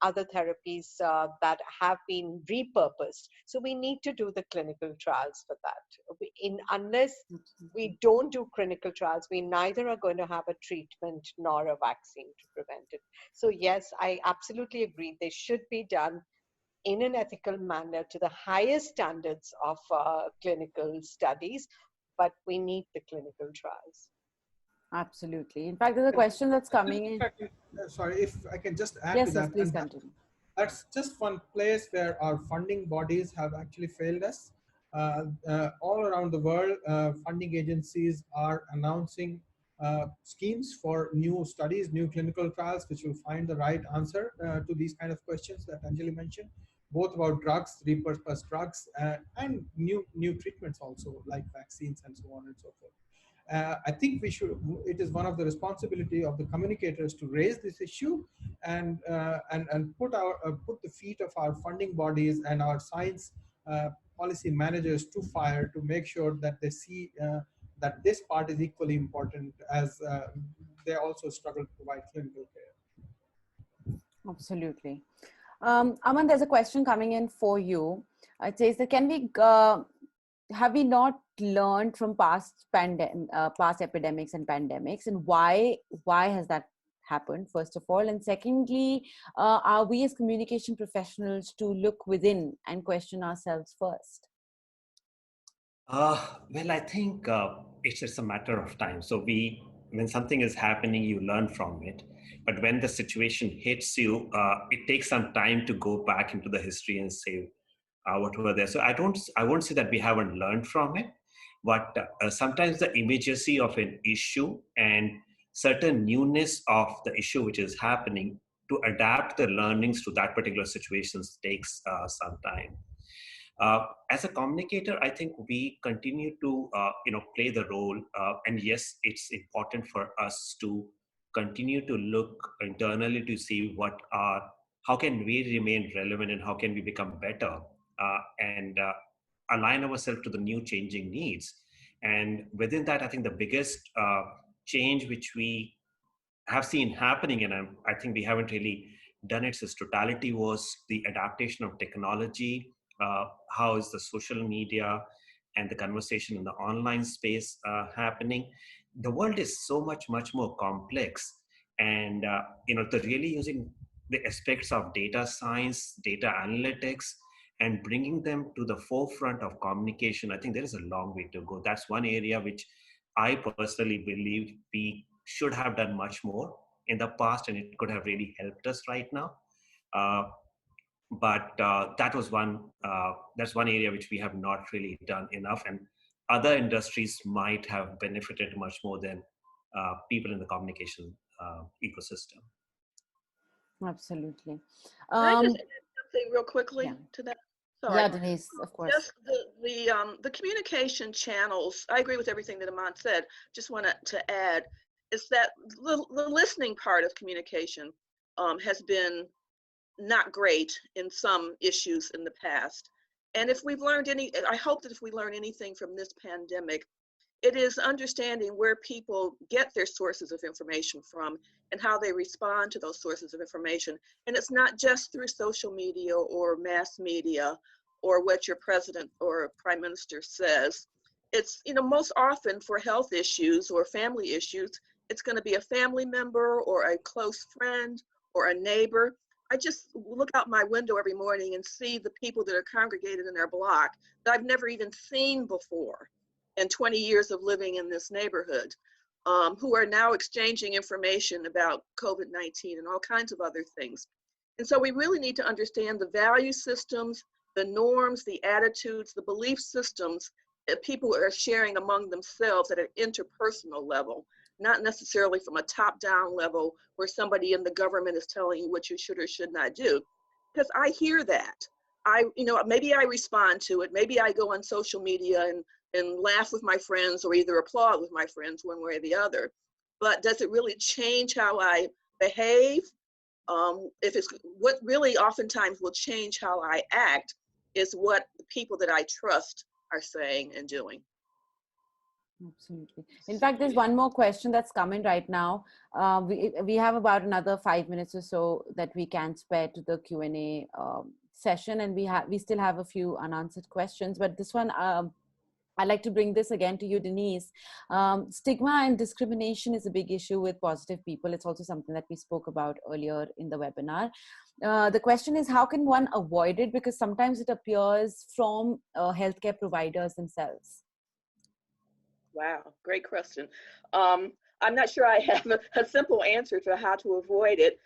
other therapies that have been repurposed. So we need to do the clinical trials for that. Unless we don't do clinical trials, we neither are going to have a treatment nor a vaccine to prevent it. So yes, I absolutely agree. They should be done in an ethical manner to the highest standards of clinical studies, but we need the clinical trials. Absolutely. In fact, there's a question that's coming in. Sorry, if I can just add Yes, to that. yes, please continue. That's just one place where our funding bodies have actually failed us. All around the world, funding agencies are announcing schemes for new studies, new clinical trials, which will find the right answer to these kind of questions that Anjali mentioned, both about drugs, repurposed drugs, and new treatments also, like vaccines and so on and so forth. I think it is one of the responsibility of the communicators to raise this issue and put the feet of our funding bodies and our science policy managers to fire to make sure that they see that this part is equally important as they also struggle to provide clinical care. Absolutely. Aman, there's a question coming in for you. It says that have we not learned from past epidemics and pandemics, and why has that happened, first of all? And secondly, are we as communication professionals to look within and question ourselves first? Well, I think it's just a matter of time. So when something is happening, you learn from it. But when the situation hits you, it takes some time to go back into the history and say what were there. So I won't say that we haven't learned from it, but sometimes the immediacy of an issue and certain newness of the issue which is happening, to adapt the learnings to that particular situation takes some time. As a communicator, I think we continue to play the role, and yes, it's important for us to continue to look internally to see how can we remain relevant and how can we become better and align ourselves to the new changing needs. And within that, I think the biggest change which we have seen happening, and I think we haven't really done it since totality, was the adaptation of technology. How is the social media and the conversation in the online space happening? The world is so much more complex, and they're really using the aspects of data science, data analytics, and bringing them to the forefront of communication. I think there is a long way to go. That's one area which I personally believe we should have done much more in the past, and it could have really helped us right now. But that's one area which we have not really done enough, and other industries might have benefited much more than people in the communication ecosystem. Absolutely. Can I just add something real quickly to that? Sorry. Yeah, Denise, of course. Just the communication channels, I agree with everything that Aman said. Just wanted to add is that the listening part of communication has been not great in some issues in the past. And if we've learned I hope that if we learn anything from this pandemic, it is understanding where people get their sources of information from and how they respond to those sources of information. And it's not just through social media or mass media or what your president or prime minister says. It's, most often for health issues or family issues, it's going to be a family member or a close friend or a neighbor. I just look out my window every morning and see the people that are congregated in their block that I've never even seen before in 20 years of living in this neighborhood, who are now exchanging information about COVID-19 and all kinds of other things. And so we really need to understand the value systems the norms, the attitudes, the belief systems that people are sharing among themselves at an interpersonal level, not necessarily from a top-down level where somebody in the government is telling you what you should or should not do. Because I hear that. Maybe I respond to it. Maybe I go on social media and laugh with my friends or either applaud with my friends one way or the other. But does it really change how I behave? If it's what really oftentimes will change how I act is what the people that I trust are saying and doing. Absolutely. In fact, there's one more question that's coming right now. We have about another 5 minutes or so that we can spare to the Q&A session, and we still have a few unanswered questions. But this one, I'd like to bring this again to you, Denise. Stigma and discrimination is a big issue with positive people. It's also something that we spoke about earlier in the webinar. The question is, how can one avoid it? Because sometimes it appears from healthcare providers themselves. Wow, great question. I'm not sure I have a simple answer to how to avoid it,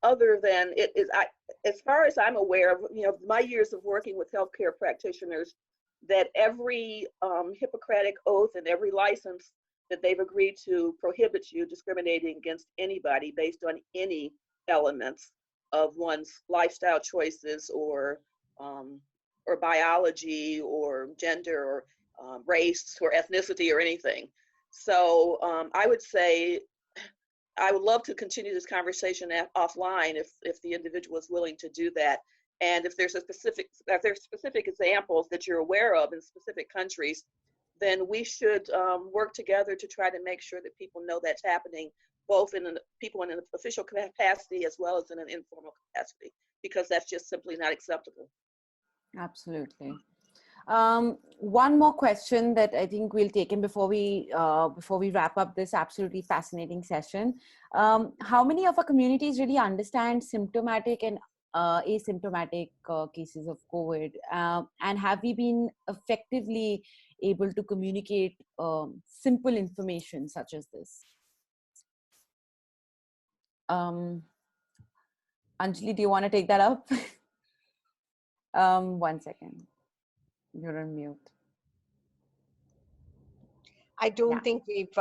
other than as far as I'm aware of, my years of working with healthcare practitioners, that every Hippocratic oath and every license that they've agreed to prohibits you discriminating against anybody based on any elements of one's lifestyle choices or biology or gender or race or ethnicity or anything. So I would say I would love to continue this conversation offline if the individual is willing to do that. And if there's specific examples that you're aware of in specific countries, then we should work together to try to make sure that people know that's happening, both people in an official capacity as well as in an informal capacity, because that's just simply not acceptable. Absolutely. One more question that I think we'll take in before we wrap up this absolutely fascinating session. How many of our communities really understand symptomatic and asymptomatic cases of COVID? And have we been effectively able to communicate simple information such as this? Anjali, do you want to take that up? 1 second. You're on mute. I don't think we've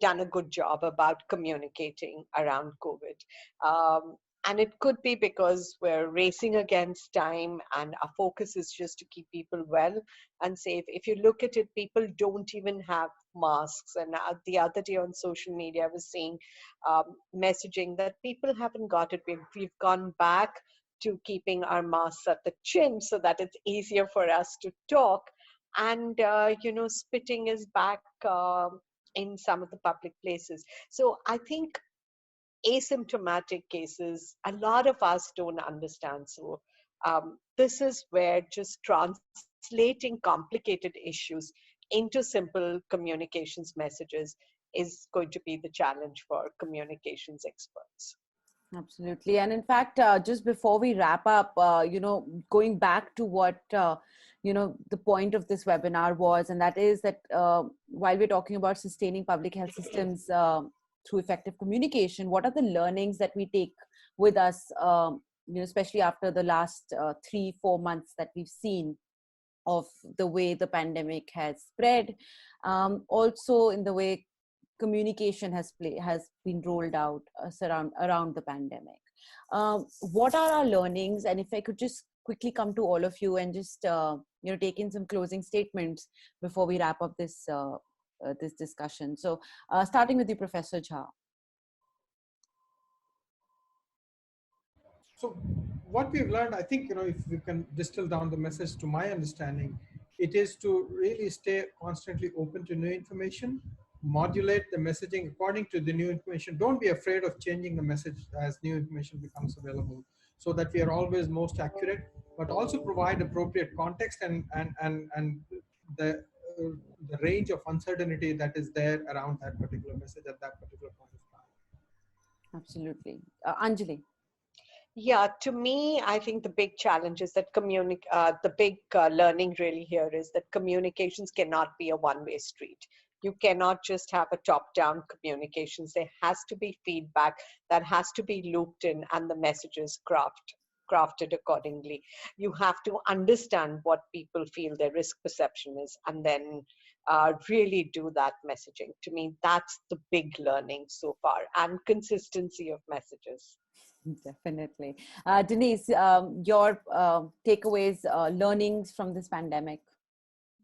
done a good job about communicating around COVID. And it could be because we're racing against time and our focus is just to keep people well and safe. If you look at it, people don't even have masks. And the other day on social media, I was seeing messaging that people haven't got it. We've gone back to keeping our masks at the chin so that it's easier for us to talk. And, spitting is back in some of the public places. So I think asymptomatic cases, a lot of us don't understand. So this is where just translating complicated issues into simple communications messages is going to be the challenge for communications experts. Absolutely. And in fact, just before we wrap up, going back to what, the point of this webinar was, and that is that while we're talking about sustaining public health systems through effective communication, what are the learnings that we take with us, especially after the last 3-4 months that we've seen of the way the pandemic has spread, also in the way communication has been rolled out around the pandemic. What are our learnings? And if I could just quickly come to all of you and just take in some closing statements before we wrap up this this discussion. So starting with you, Professor Jha. So what we've learned, I think, if we can distill down the message to my understanding, it is to really stay constantly open to new information, modulate the messaging according to the new information. Don't be afraid of changing the message as new information becomes available, so that we are always most accurate, but also provide appropriate context and the range of uncertainty that is there around that particular message at that particular point of time. Absolutely. Anjali. Yeah, to me, I think the big challenge is that the big learning really here is that communications cannot be a one-way street. You cannot just have a top-down communications. There has to be feedback that has to be looped in and the messages crafted. crafted accordingly. You have to understand what people feel their risk perception is, and then really do that messaging. To me, that's the big learning so far, and consistency of messages. Definitely. Denise, your takeaways, learnings from this pandemic.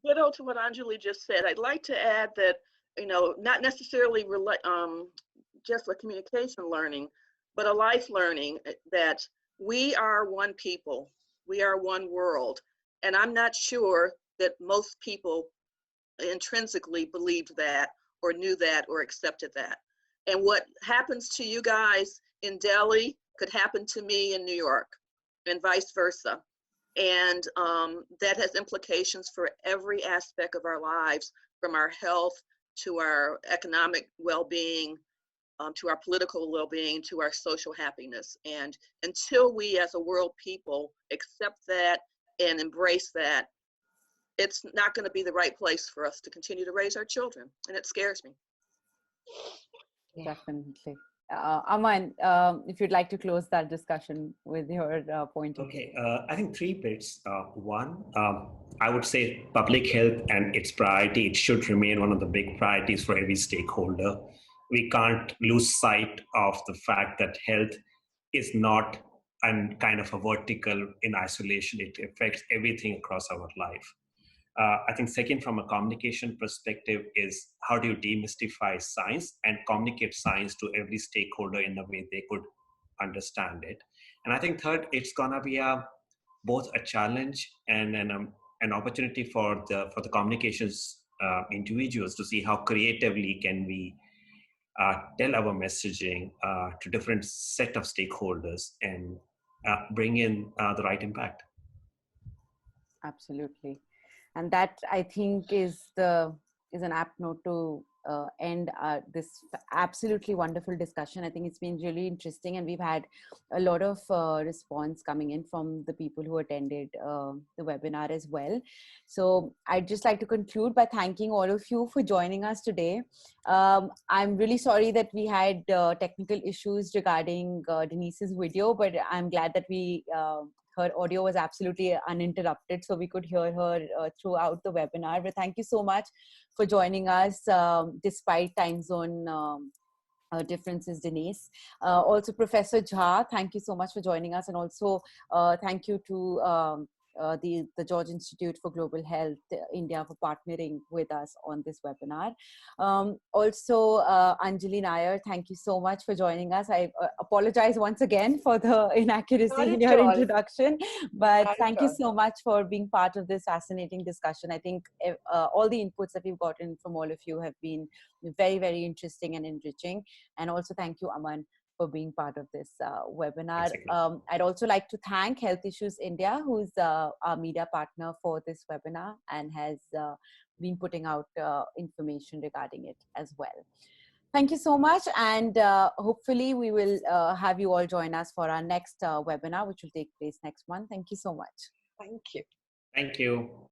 Ditto to what Anjali just said. I'd like to add that, not necessarily just a communication learning, but a life learning that we are one people, we are one world. And I'm not sure that most people intrinsically believed that or knew that or accepted that. And what happens to you guys in Delhi could happen to me in New York, and vice versa. And that has implications for every aspect of our lives, from our health to our economic well-being, to our political well-being, to our social happiness. And until we as a world people accept that and embrace that, it's not going to be the right place for us to continue to raise our children. And it scares me. Definitely. Aman, if you'd like to close that discussion with your point of view. Okay, I think 3 bits. One, I would say public health and its priority, it should remain one of the big priorities for every stakeholder. We can't lose sight of the fact that health is not kind of a vertical in isolation. It affects everything across our life. I think second, from a communication perspective, is how do you demystify science and communicate science to every stakeholder in a way they could understand it. And I think third, it's gonna be both a challenge and an opportunity for the communications individuals to see how creatively can we tell our messaging to different set of stakeholders and bring in the right impact. Absolutely. And that, I think, is an apt note to end this absolutely wonderful discussion. I think it's been really interesting, and we've had a lot of response coming in from the people who attended the webinar as well. So I'd just like to conclude by thanking all of you for joining us today. I'm really sorry that we had technical issues regarding Denise's video, but I'm glad that her audio was absolutely uninterrupted, so we could hear her throughout the webinar. But thank you so much for joining us despite time zone differences, Denise. Also, Professor Jha, thank you so much for joining us. And also thank you to the George Institute for Global Health, India, for partnering with us on this webinar. Also, Anjali Nayyar, thank you so much for joining us. I apologize once again for the inaccuracy in your introduction, but thank you so much for being part of this fascinating discussion. I think all the inputs that we've gotten from all of you have been very, very interesting and enriching. And also thank you, Aman, for being part of this webinar. I'd also like to thank Health Issues India, who's our media partner for this webinar and has been putting out information regarding it as well. Thank you so much, and hopefully we will have you all join us for our next webinar, which will take place next month. Thank you so much. Thank you. Thank you.